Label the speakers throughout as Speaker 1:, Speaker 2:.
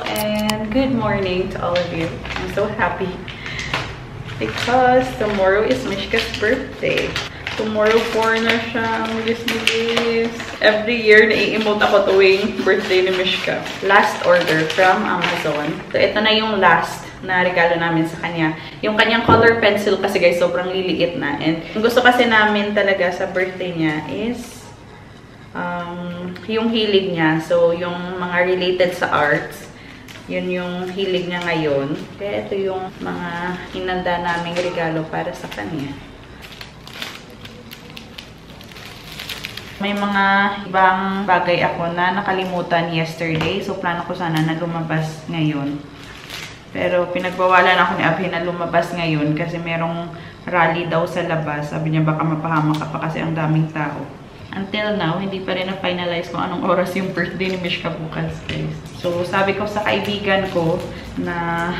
Speaker 1: and good morning to all of you. I'm so happy because tomorrow is Mishka's birthday. Tomorrow 4 na siya. Ang bilis-bilis. Every year, nai-emote ako tuwing birthday ni Mishka. Last order from Amazon. So, ito na yung last na regalo namin sa kanya. Yung kanyang color pencil kasi guys, sobrang liliit na. And yung gusto kasi namin talaga sa birthday niya is yung hilig niya. So, yung mga related sa arts, yun yung hilig niya ngayon. Kaya ito yung mga hinanda naming regalo para sa kanya. May mga ibang bagay ako na nakalimutan yesterday. So, plano ko sana na lumabas ngayon. Pero pinagbawalan ako ni Abhi na lumabas ngayon kasi merong rally daw sa labas. Sabi niya baka mapahamak ka pa kasi ang daming tao. Until now, hindi pa rin na-finalize kung anong oras yung birthday ni Mishka bukas, guys. So, sabi ko sa kaibigan ko na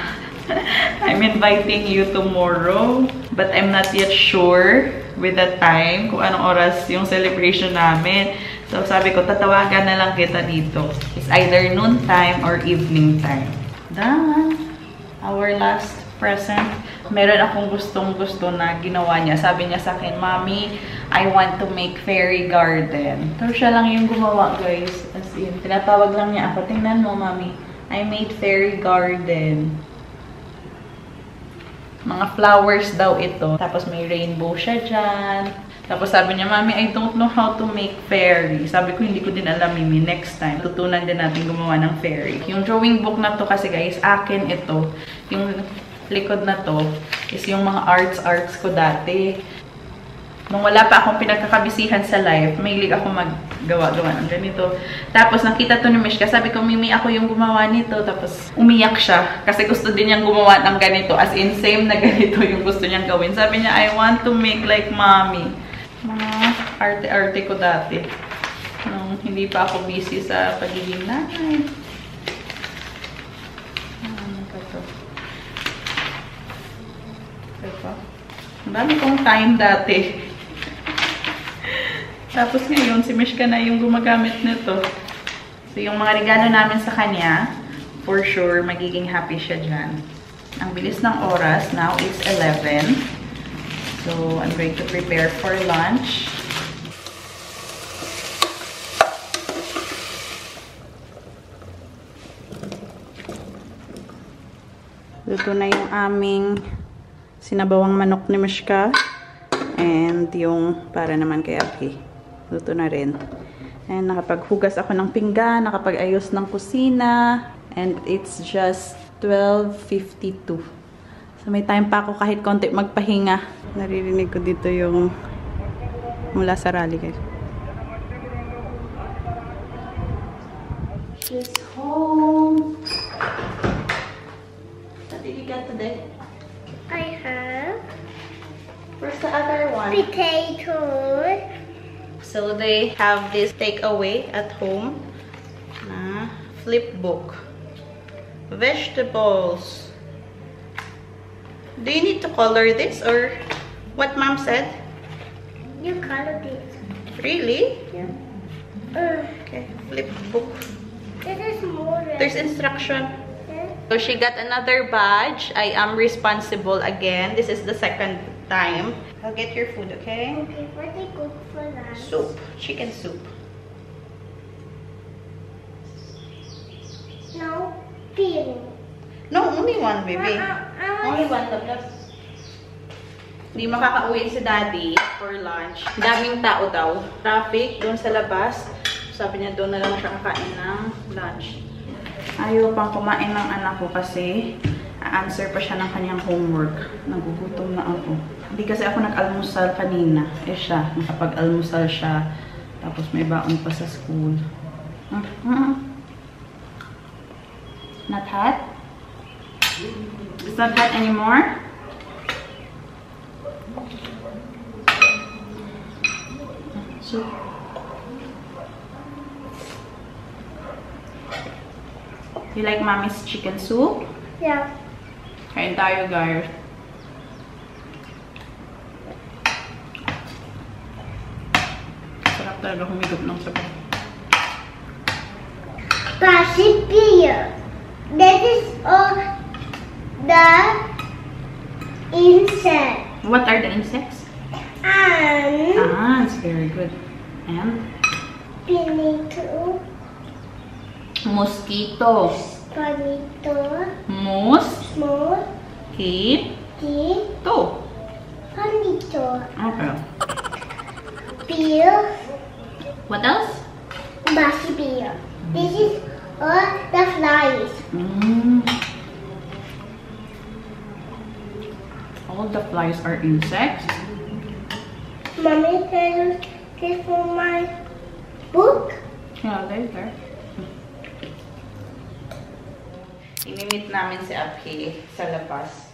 Speaker 1: I'm inviting you tomorrow. But I'm not yet sure with the time kung anong oras yung celebration namin. So, sabi ko, tatawagan na lang kita dito. It's either noon time or evening time. Done! Our last present. Meron akong gustong-gusto na ginawa niya. Sabi niya sa akin, Mommy, I want to make fairy garden. So, siya lang yung gumawa, guys. As in, tinatawag lang niya ako. Tingnan mo, Mommy. I made fairy garden. Mga flowers daw ito. Tapos may rainbow siya dyan. Tapos sabi niya, Mommy, I don't know how to make fairy. Sabi ko, hindi ko din alam, Mimi. Next time, tutunan din natin gumawa ng fairy. Yung drawing book na to kasi, guys, akin ito. Yung likod na to is yung mga arts ko dati. Nung wala pa akong pinagkakabisihan sa life, mahilig ako maggawa-gawa ng ganito. Tapos nakita to ni Mishka, sabi ko, Mimi, ako yung gumawa nito. Tapos umiyak siya kasi gusto din niyang gumawa ng ganito. As in, same na ganito yung gusto niyang gawin. Sabi niya, I want to make like Mommy. Mga arte-arte ko dati. Nung hindi pa ako busy sa pagiging nanay. Ano ba ito? Ito. Ang dami kong time dati. Tapos ngayon, si Mishka na yung gumagamit nito. So, yung mga regalo namin sa kanya, for sure, magiging happy siya dyan. Ang bilis ng oras. Now, it's 11. So, I'm going to prepare for lunch. Luto na yung aming sinabawang manok ni Mishka. And yung para naman kay Abhi. Luto na rin. And nakapaghugas ako ng pinggan, nakapag-ayos ng kusina. And it's just 12:52. So, may time pa ako kahit konti magpahinga. Naririnig ko dito yung mula sa rally, guys. She's home. What did you get today?
Speaker 2: I have
Speaker 1: Where's the other one?
Speaker 2: potatoes.
Speaker 1: So, they have this takeaway at home. Flip book. Vegetables. Do you need to color this or what Mom said?
Speaker 2: You color this.
Speaker 1: Really?
Speaker 2: Yeah.
Speaker 1: Okay, flip book.
Speaker 2: This is more.
Speaker 1: There's instruction.
Speaker 2: Yeah.
Speaker 1: So she got another badge. I am responsible again. This is the second time. I'll get your food, okay?
Speaker 2: Okay, what they cook for lunch?
Speaker 1: Soup. Chicken soup.
Speaker 2: No, bean.
Speaker 1: No, only one, baby. Only one. Hindi makakauwi si Daddy for lunch. Daming tao daw. Traffic doon sa labas. Sabi niya doon na lang siya kakain ng lunch. Ayaw pang kumain ng anak ko kasi a-answer pa siya ng kanyang homework. Nagugutom na ako. Hindi kasi ako nag-almusal kanina. Siya, nakapag-almusal siya. Tapos may baon pa sa school. Not hot? It's not hot anymore? So, you like Mommy's chicken soup?
Speaker 2: Yeah.
Speaker 1: Kain tayo, guys. Sarap talaga humigop ng sabaw.
Speaker 2: Basi beer. This is the insect.
Speaker 1: What are the insects?
Speaker 2: And
Speaker 1: Ants. Very good. And?
Speaker 2: pinito,
Speaker 1: Mosquito.
Speaker 2: panito,
Speaker 1: Mosquito.
Speaker 2: mosquito, panito,
Speaker 1: Okay.
Speaker 2: beer,
Speaker 1: What else?
Speaker 2: bassy beer. This is all the flies.
Speaker 1: All the flies are insects.
Speaker 2: Mommy, can you this for my book?
Speaker 1: Yeah, there. Inimit namin si Abhi sa labas.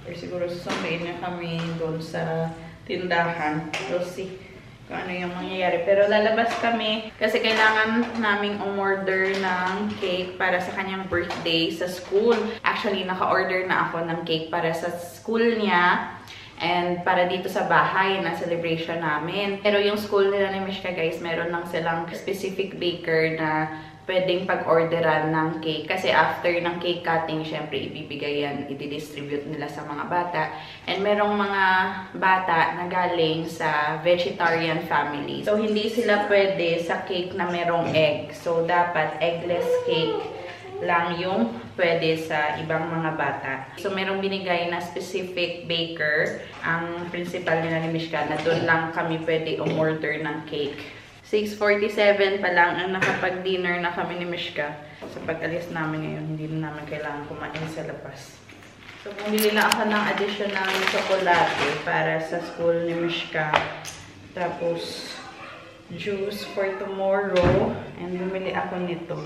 Speaker 1: Or siguro susunduin niya kami doon sa tindahan. We'll see kung ano yung mangyayari. Pero lalabas kami kasi kailangan naming umorder ng cake para sa kanyang birthday sa school. Actually, naka-order na ako ng cake para sa school niya. And para dito sa bahay na celebration namin. Pero yung school nila ni Mishka, guys, meron lang silang specific baker na pwedeng pag-orderan ng cake. Kasi after ng cake cutting, syempre, ibibigay yan, i-distribute nila sa mga bata. And merong mga bata na galing sa vegetarian family. So, hindi sila pwede sa cake na merong egg. So, dapat eggless cake lang yung pwede sa ibang mga bata. So, merong binigay na specific baker, ang principal nila ni Mishka, na doon lang kami pwede umorder ng cake. 6:47 pa lang ang nakapag-dinner na kami ni Mishka. Sa pag-alis namin ngayon, hindi na namin kailangan kumain sa labas. So, bumili lang ako ng additional chocolate para sa school ni Mishka. Tapos, juice for tomorrow. And bumili ako nito.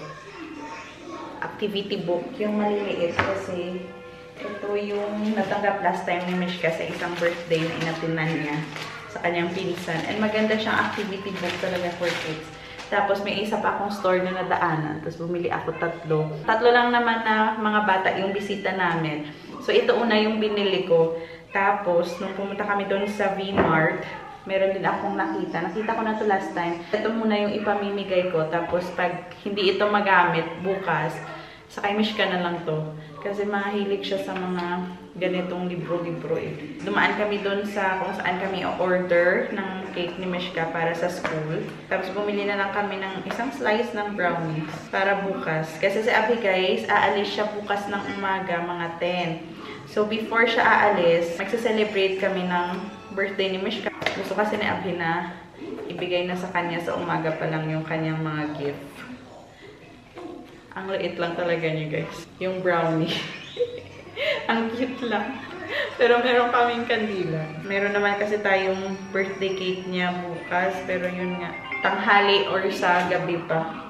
Speaker 1: Activity book. Yung maliliit kasi ito yung natanggap last time ni Mishka sa isang birthday na inatinan niya sa kanyang pinsan. And maganda siyang activity book talaga for kids. Tapos may isa pa akong store na nadaanan. Tapos bumili ako 3. 3 lang naman na mga bata yung bisita namin. So ito una yung binili ko. Tapos nung pumunta kami doon sa V-Mart, meron din akong nakita. Nakita ko na to last time. Ito muna yung ipamimigay ko. Tapos pag hindi ito magamit bukas, sa kay Mishka na lang to. Kasi mahilig siya sa mga ganitong libro-libro. Dumaan kami doon sa kung saan kami order ng cake ni Mishka para sa school. Tapos bumili na lang kami ng isang slice ng brownies para bukas. Kasi si Abhi, guys, aalis siya bukas ng umaga, mga 10. So before siya aalis, magse-celebrate kami ng birthday ni Mishka. Gusto kasi ni Abhi na ibigay na sa kanya sa umaga pa lang yung kanyang mga gift. Ang liit lang talaga niya, guys. Yung brownie. Ang cute lang. Pero meron kaming kandila. Meron naman kasi tayong birthday cake niya bukas. Pero yun nga, tanghali or sa gabi pa.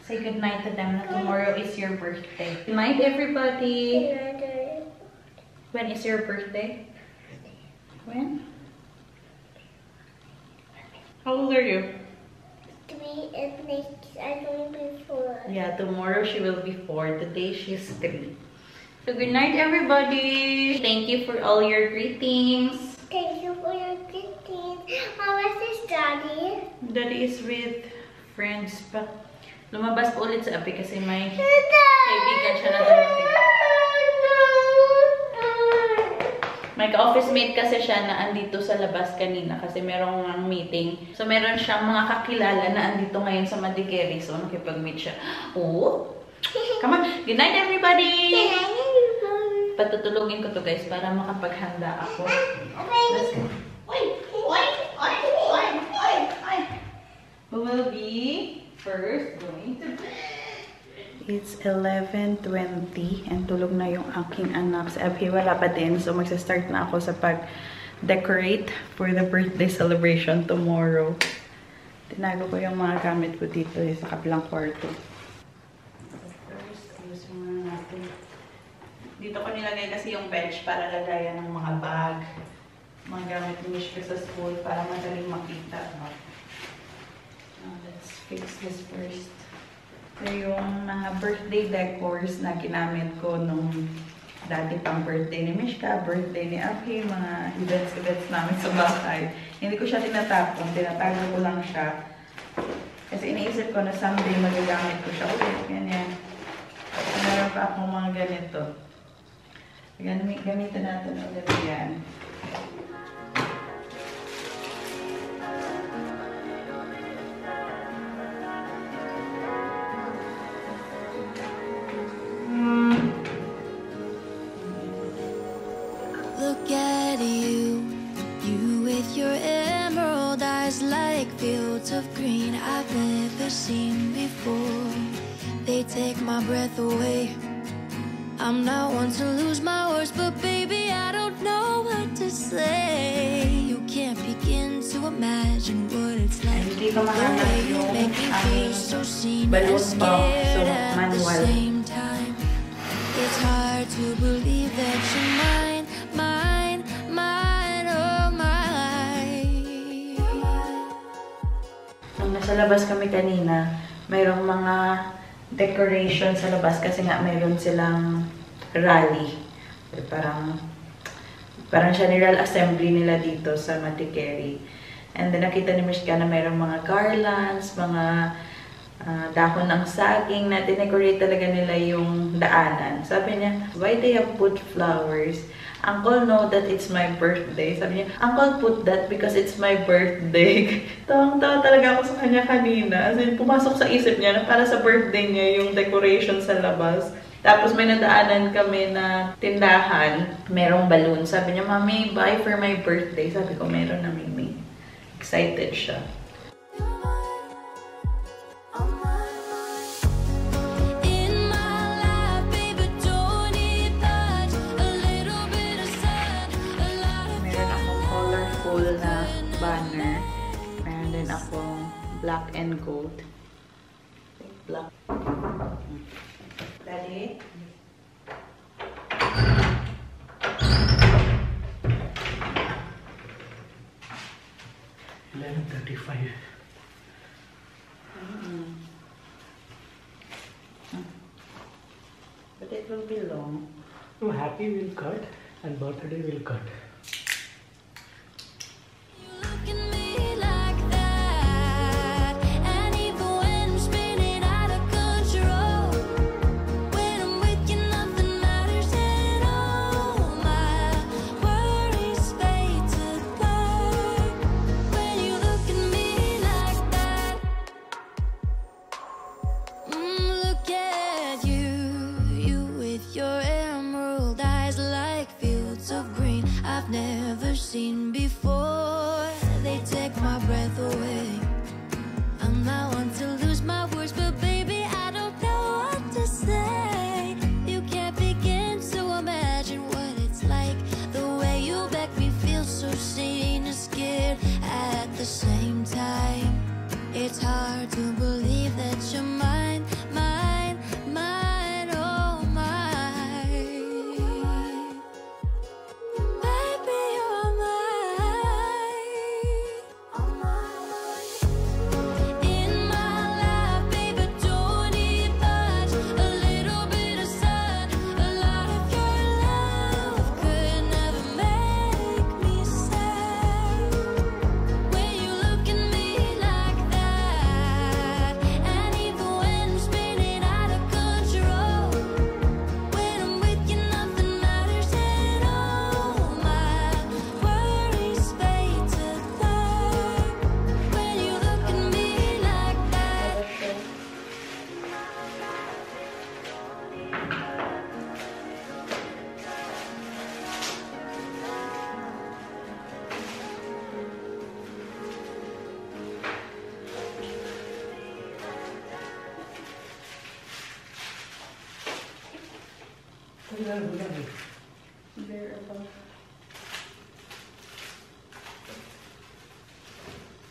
Speaker 1: Say good night to them na tomorrow is your birthday. Good night, everybody! When is your birthday? When? How old are you?
Speaker 2: 3 and next I'm going before.
Speaker 1: Yeah, tomorrow she will be 4. Today she's 3. So good night, everybody. Thank you for all your greetings.
Speaker 2: Thank you for your greetings. How is this, Daddy?
Speaker 1: Daddy is with friends pa. Lumabas pa ulit sa Abhi kasi may kaibigan siya na dumating. May ka-office mate kasi siya na andito sa labas kanina kasi merong meeting. So, meron siyang mga kakilala na andito ngayon sa Madikeri. So, nakipag-meet siya. Oh! Come on! Good night, everybody! Patutulogin ko to, guys, para makapaghanda ako. Let's go. Who will be first going to bed? It's 11:20 and tulog na yung aking anak. Si Abhi wala pa din. So, magsa-start na ako sa pag-decorate for the birthday celebration tomorrow. Tinago ko yung mga gamit ko dito sa kabilang kwarto. First, ayusin muna natin. Dito ko nilagay kasi yung bench para lagayan ng mga bag. Mga gamit ni Mishka sa school para madaling makita. Now, let's fix this first. Ito yung mga birthday decors na ginamit ko nung dati pang birthday ni Mishka, birthday ni Abhi, mga events namin sa bahay. Hindi ko siya tinatapon, tinatago ko lang siya. Kasi iniisip ko na someday magagamit ko siya ulit. Ganyan. Meron Meron pa akong mga ganito. Gamitin natin ulit yan.
Speaker 3: Look at you, you with your emerald eyes like fields of green I've never seen before. They take my breath away. I'm not one to lose my words, but baby, I don't know what to say. You can't begin to imagine what it's like.
Speaker 1: Hindi ko
Speaker 3: The
Speaker 1: mahanap
Speaker 3: way you
Speaker 1: yung
Speaker 3: make me feel
Speaker 1: aming
Speaker 3: so seen
Speaker 1: balloon
Speaker 3: and
Speaker 1: box. So,
Speaker 3: scared at the
Speaker 1: manual.
Speaker 3: same time. It's hard to believe that you're mine, mine, mine, oh mine.
Speaker 1: Nung nasa labas kami kanina, mayroong mga decoration sa labas kasi nga mayroon silang rally. Parang general assembly nila dito sa Matikeri. And then nakita ni Mishka na mayroong mga garlands, mga dahon ng saging na dinecorate talaga nila yung daanan. Sabi niya, why they have put flowers? Uncle know that it's my birthday. Sabi niya, Uncle put that because it's my birthday. Tawang-tawa talaga ako sa kanya kanina. As in, pumasok sa isip niya na para sa birthday niya yung decoration sa labas. Tapos may nadaanan kami na tindahan, merong balloon. Sabi niya, Mami, buy for my birthday. Sabi ko, meron na Mimi. Excited siya. Na banner. Meron din akong black and gold. Black. Daddy? $11:35. But it will be long.
Speaker 4: No, happy will cut and birthday will cut.
Speaker 3: Never seen before. They take my breath away. I'm not one to lose my words, but baby, I don't know what to say. You can't begin to imagine what it's like. The way you make me feel so seen and scared at the same time. It's hard to believe that you're mine, mine, mine, oh mine.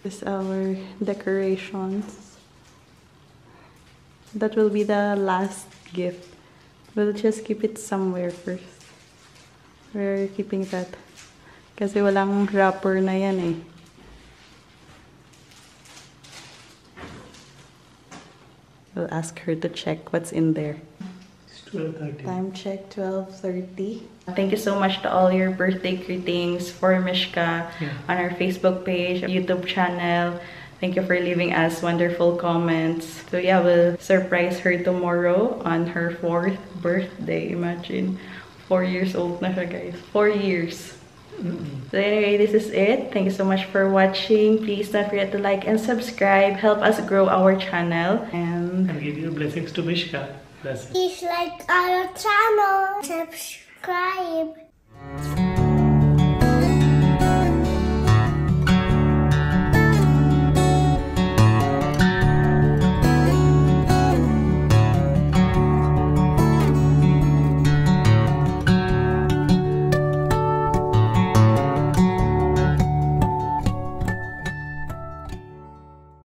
Speaker 1: This is our decorations. That will be the last gift. We'll just keep it somewhere first. We're keeping that. Kasi walang wrapper na yan eh. We'll ask her to check what's in there.
Speaker 4: 12:30.
Speaker 1: Time check, 12:30. Thank you so much to all your birthday greetings for Mishka on our Facebook page, YouTube channel. Thank you for leaving us wonderful comments. So yeah, we'll surprise her tomorrow on her 4th birthday. Imagine, 4 years old na siya, guys. 4 years. So anyway, this is it. Thank you so much for watching. Please don't forget to like and subscribe. Help us grow our channel. And
Speaker 4: give your blessings to Mishka. Blessings.
Speaker 2: Please like our channel. Subscribe.